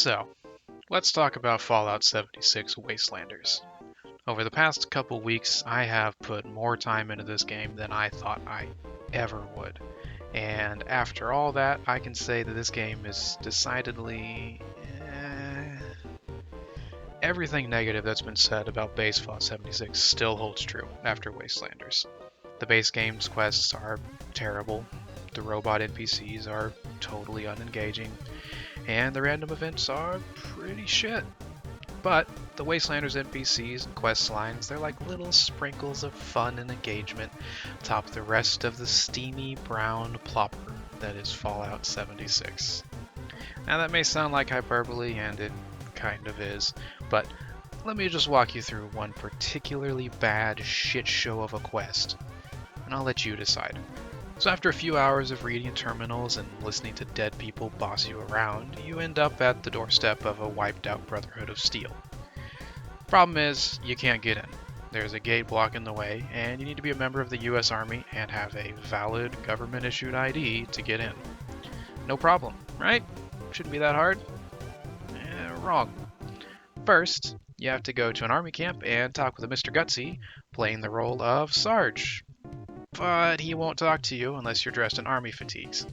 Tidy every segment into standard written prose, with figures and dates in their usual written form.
So, let's talk about Fallout 76 Wastelanders. Over the past couple weeks, I have put more time into this game than I thought I ever would. And after all that, I can say that this game is decidedly. Everything negative that's been said about base Fallout 76 still holds true after Wastelanders. The base game's quests are terrible, the robot NPCs are totally unengaging, and the random events are pretty shit. But the Wastelanders NPCs and quest lines, they're like little sprinkles of fun and engagement atop the rest of the steamy brown plopper that is Fallout 76. Now that may sound like hyperbole, and it kind of is, but let me just walk you through one particularly bad shit show of a quest, and I'll let you decide. So after a few hours of reading terminals and listening to dead people boss you around, you end up at the doorstep of a wiped out Brotherhood of Steel. Problem is, you can't get in. There's a gate blocking the way, and you need to be a member of the US Army and have a valid government-issued ID to get in. No problem, right? Shouldn't be that hard. Wrong. First, you have to go to an army camp and talk with a Mr. Gutsy, playing the role of Sarge. But he won't talk to you unless you're dressed in army fatigues.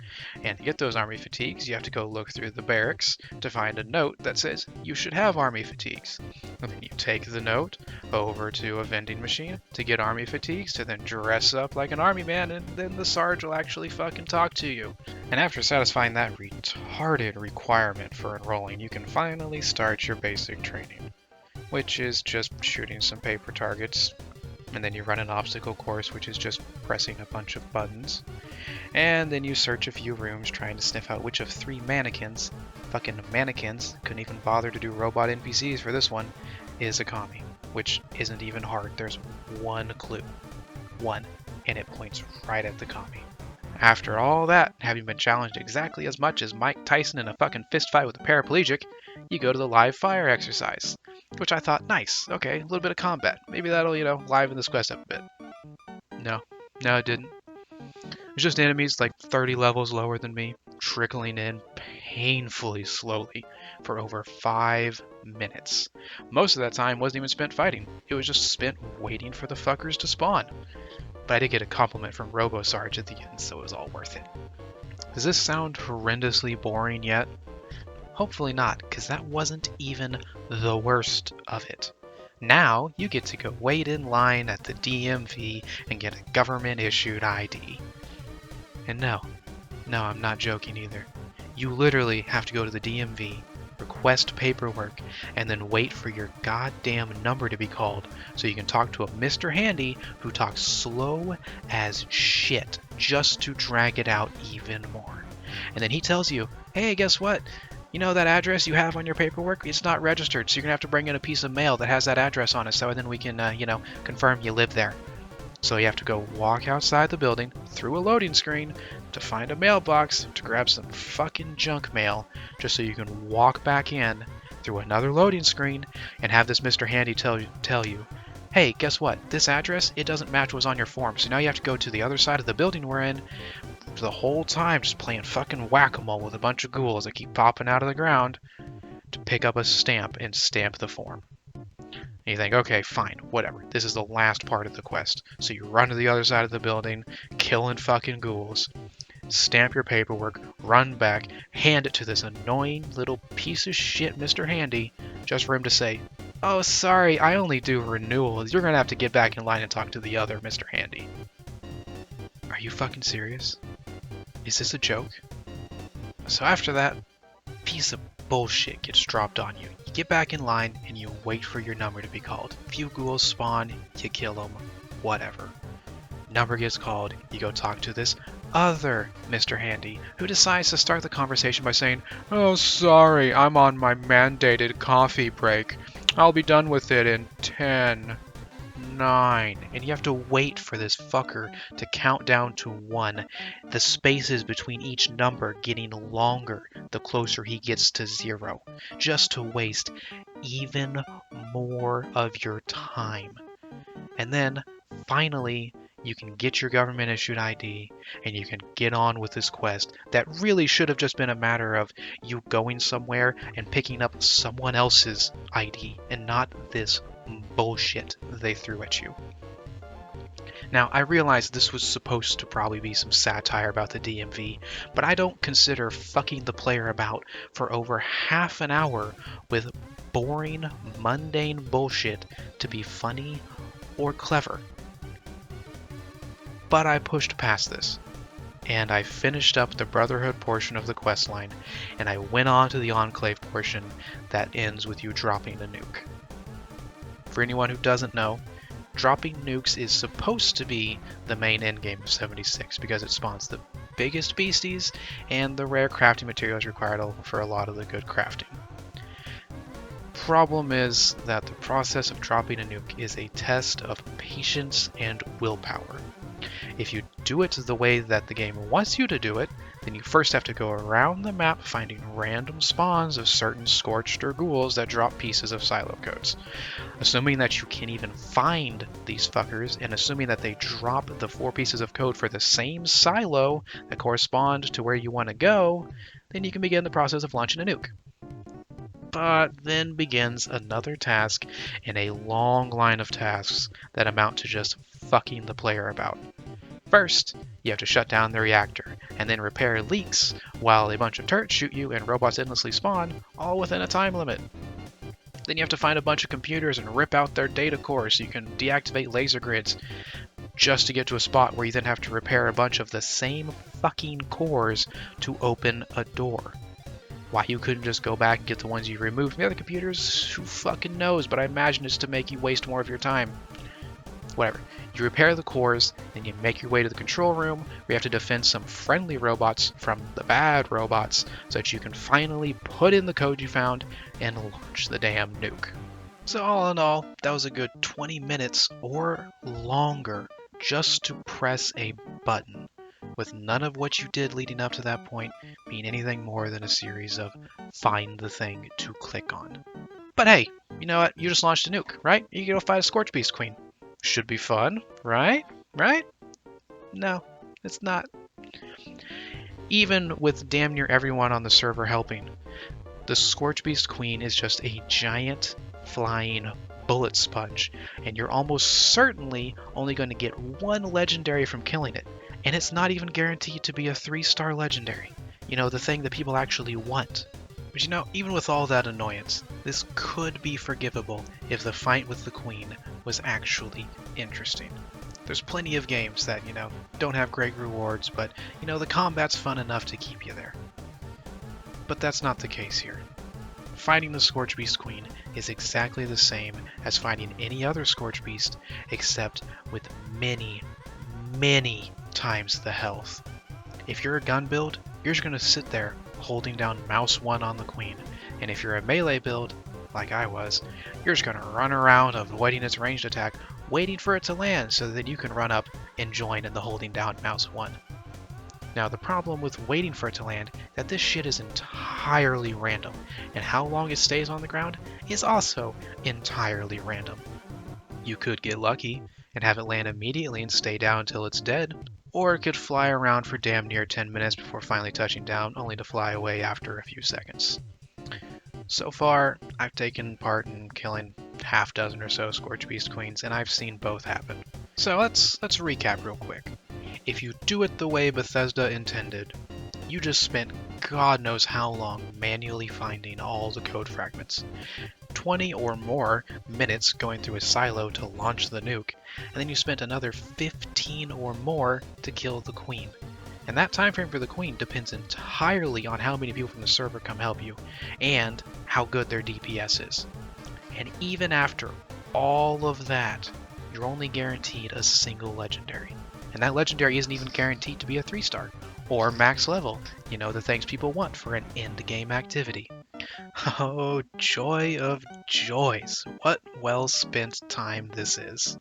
And to get those army fatigues, you have to go look through the barracks to find a note that says you should have army fatigues. And then you take the note over to a vending machine to get army fatigues, to then dress up like an army man, and then the Sarge will actually fucking talk to you. And after satisfying that retarded requirement for enrolling, you can finally start your basic training, which is just shooting some paper targets. And then you run an obstacle course, which is just pressing a bunch of buttons. And then you search a few rooms trying to sniff out which of three fucking mannequins, couldn't even bother to do robot NPCs for this one, is a commie. Which isn't even hard, there's one clue. One, and it points right at the commie. After all that, having been challenged exactly as much as Mike Tyson in a fucking fistfight with a paraplegic, you go to the live fire exercise. Which I thought, nice, okay, a little bit of combat. Maybe that'll, liven this quest up a bit. No, it didn't. It's just enemies like 30 levels lower than me, trickling in painfully slowly for over 5 minutes. Most of that time wasn't even spent fighting. It was just spent waiting for the fuckers to spawn. But I did get a compliment from Robo Sarge at the end, so it was all worth it. Does this sound horrendously boring yet? Hopefully not, because that wasn't even the worst of it. Now you get to go wait in line at the DMV and get a government-issued ID. And no, I'm not joking either. You literally have to go to the DMV, request paperwork, and then wait for your goddamn number to be called so you can talk to a Mr. Handy who talks slow as shit just to drag it out even more. And then he tells you, hey, guess what? You know that address you have on your paperwork? It's not registered, so you're going to have to bring in a piece of mail that has that address on it so then we can, confirm you live there. So you have to go walk outside the building through a loading screen to find a mailbox to grab some fucking junk mail just so you can walk back in through another loading screen and have this Mr. Handy tell you, hey, guess what? This address, it doesn't match what's on your form, so now you have to go to the other side of the building we're in the whole time just playing fucking whack-a-mole with a bunch of ghouls that keep popping out of the ground to pick up a stamp and stamp the form. And you think, okay, fine, whatever. This is the last part of the quest. So you run to the other side of the building, killing fucking ghouls, stamp your paperwork, run back, hand it to this annoying little piece of shit Mr. Handy, just for him to say, oh, sorry, I only do renewals. You're gonna have to get back in line and talk to the other Mr. Handy. Are you fucking serious? Is this a joke? So after that piece of bullshit gets dropped on you, you get back in line and you wait for your number to be called. Few ghouls spawn, you kill them, whatever. Number gets called, you go talk to this other Mr. Handy, who decides to start the conversation by saying, oh, sorry, I'm on my mandated coffee break. I'll be done with it in 10, 9, and you have to wait for this fucker to count down to 1, the spaces between each number getting longer the closer he gets to 0, just to waste even more of your time. And then, finally, you can get your government issued ID, and you can get on with this quest that really should have just been a matter of you going somewhere and picking up someone else's ID and not this bullshit they threw at you. Now, I realize this was supposed to probably be some satire about the DMV, but I don't consider fucking the player about for over half an hour with boring, mundane bullshit to be funny or clever. But I pushed past this, and I finished up the Brotherhood portion of the questline, and I went on to the Enclave portion that ends with you dropping a nuke. For anyone who doesn't know, dropping nukes is supposed to be the main endgame of 76 because it spawns the biggest beasties and the rare crafting materials required for a lot of the good crafting. Problem is that the process of dropping a nuke is a test of patience and willpower. If you do it the way that the game wants you to do it, then you first have to go around the map finding random spawns of certain scorched or ghouls that drop pieces of silo codes. Assuming that you can even find these fuckers, and assuming that they drop the 4 pieces of code for the same silo that correspond to where you want to go, then you can begin the process of launching a nuke. But then begins another task in a long line of tasks that amount to just fucking the player about. First, you have to shut down the reactor, and then repair leaks while a bunch of turrets shoot you and robots endlessly spawn, all within a time limit. Then you have to find a bunch of computers and rip out their data cores so you can deactivate laser grids, just to get to a spot where you then have to repair a bunch of the same fucking cores to open a door. Why you couldn't just go back and get the ones you removed from the other computers, who fucking knows, but I imagine it's to make you waste more of your time. Whatever. You repair the cores, then you make your way to the control room, where you have to defend some friendly robots from the bad robots, so that you can finally put in the code you found and launch the damn nuke. So all in all, that was a good 20 minutes or longer just to press a button, with none of what you did leading up to that point being anything more than a series of find the thing to click on. But hey, you know what? You just launched a nuke, right? You can go fight a Scorch Beast Queen. Should be fun, right? Right? No, it's not. Even with damn near everyone on the server helping, the Scorch Beast Queen is just a giant flying bullet sponge, and you're almost certainly only going to get 1 legendary from killing it, and it's not even guaranteed to be a 3-star legendary. You know, the thing that people actually want. But you know, even with all that annoyance, this could be forgivable if the fight with the Queen was actually interesting. There's plenty of games that, you know, don't have great rewards, but, you know, the combat's fun enough to keep you there. But that's not the case here. Fighting the Scorch Beast Queen is exactly the same as fighting any other Scorch Beast, except with many, many times the health. If you're a gun build, you're just going to sit there holding down mouse 1 on the Queen, and if you're a melee build, like I was, you're just going to run around avoiding its ranged attack, waiting for it to land so that you can run up and join in the holding down mouse 1. Now the problem with waiting for it to land is that this shit is entirely random, and how long it stays on the ground is also entirely random. You could get lucky and have it land immediately and stay down until it's dead, or it could fly around for damn near 10 minutes before finally touching down, only to fly away after a few seconds. So far, I've taken part in killing half dozen or so Scorch Beast Queens, and I've seen both happen. So let's recap real quick. If you do it the way Bethesda intended, you just spent God knows how long manually finding all the code fragments. 20 or more minutes going through a silo to launch the nuke, and then you spent another 15 or more to kill the Queen. And that time frame for the Queen depends entirely on how many people from the server come help you, and how good their DPS is. And even after all of that, you're only guaranteed a single legendary. And that legendary isn't even guaranteed to be a 3-star, or max level, you know, the things people want for an end-game activity. Oh, joy of joys, what well-spent time this is.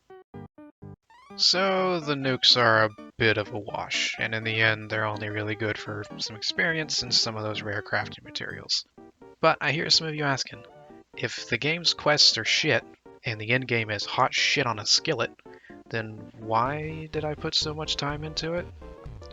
So the nukes are a bit of a wash, and in the end they're only really good for some experience and some of those rare crafting materials. But I hear some of you asking, if the game's quests are shit, and the endgame is hot shit on a skillet, then why did I put so much time into it?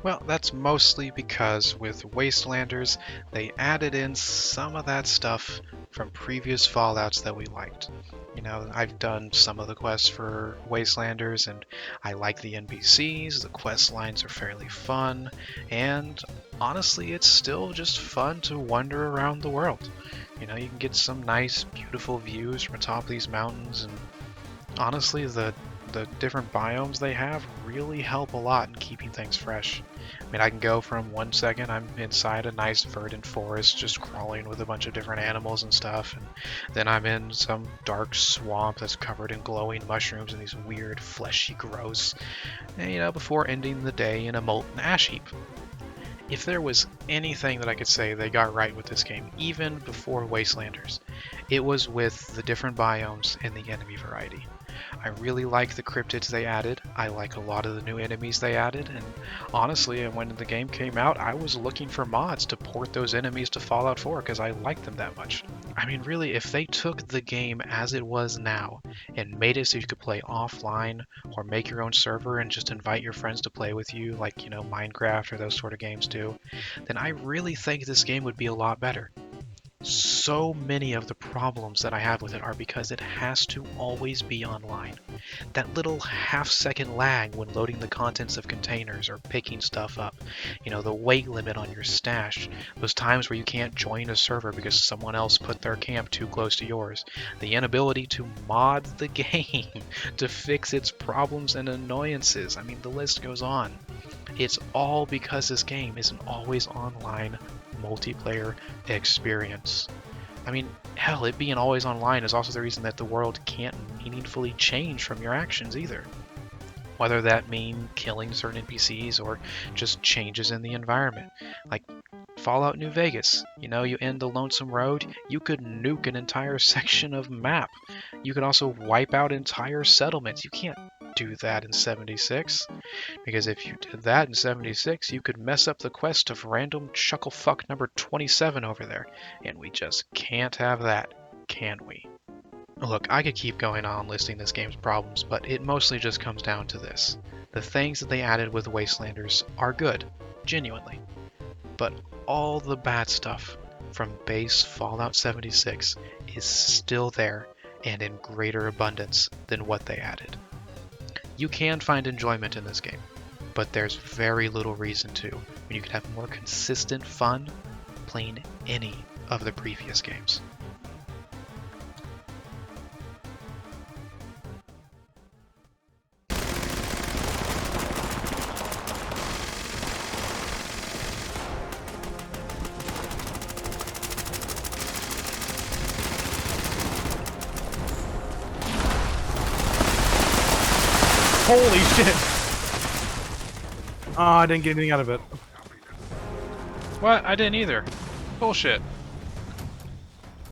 Well, that's mostly because with Wastelanders, they added in some of that stuff from previous Fallouts that we liked. You know, I've done some of the quests for Wastelanders, and I like the NPCs, the quest lines are fairly fun, and honestly, it's still just fun to wander around the world. You know, you can get some nice, beautiful views from atop these mountains, and honestly, the different biomes they have really help a lot in keeping things fresh. I mean, I can go from 1 second I'm inside a nice verdant forest just crawling with a bunch of different animals and stuff, and then I'm in some dark swamp that's covered in glowing mushrooms and these weird fleshy growths, and, you know, before ending the day in a molten ash heap. If there was anything that I could say they got right with this game, even before Wastelanders, it was with the different biomes and the enemy variety. I really like the cryptids they added. I like a lot of the new enemies they added, and honestly, when the game came out, I was looking for mods to port those enemies to Fallout 4 because I liked them that much. I mean, really, if they took the game as it was now and made it so you could play offline or make your own server and just invite your friends to play with you, like, you know, Minecraft or those sort of games do, then I really think this game would be a lot better. So many of the problems that I have with it are because it has to always be online. That little half-second lag when loading the contents of containers or picking stuff up, you know, the weight limit on your stash, those times where you can't join a server because someone else put their camp too close to yours, the inability to mod the game to fix its problems and annoyances. I mean, the list goes on. It's all because this game is an always online multiplayer experience. I mean, hell, it being always online is also the reason that the world can't meaningfully change from your actions either. Whether that mean killing certain NPCs or just changes in the environment. Like Fallout New Vegas, you know, you end the Lonesome Road, you could nuke an entire section of map. You could also wipe out entire settlements. You can't do that in 76. Because if you did that in 76, you could mess up the quest of random chucklefuck number 27 over there. And we just can't have that, can we? Look, I could keep going on listing this game's problems, but it mostly just comes down to this. The things that they added with Wastelanders are good, genuinely. But all the bad stuff from base Fallout 76 is still there and in greater abundance than what they added. You can find enjoyment in this game, but there's very little reason to when you could have more consistent fun playing any of the previous games. Holy shit! Oh, I didn't get anything out of it. What? I didn't either. Bullshit.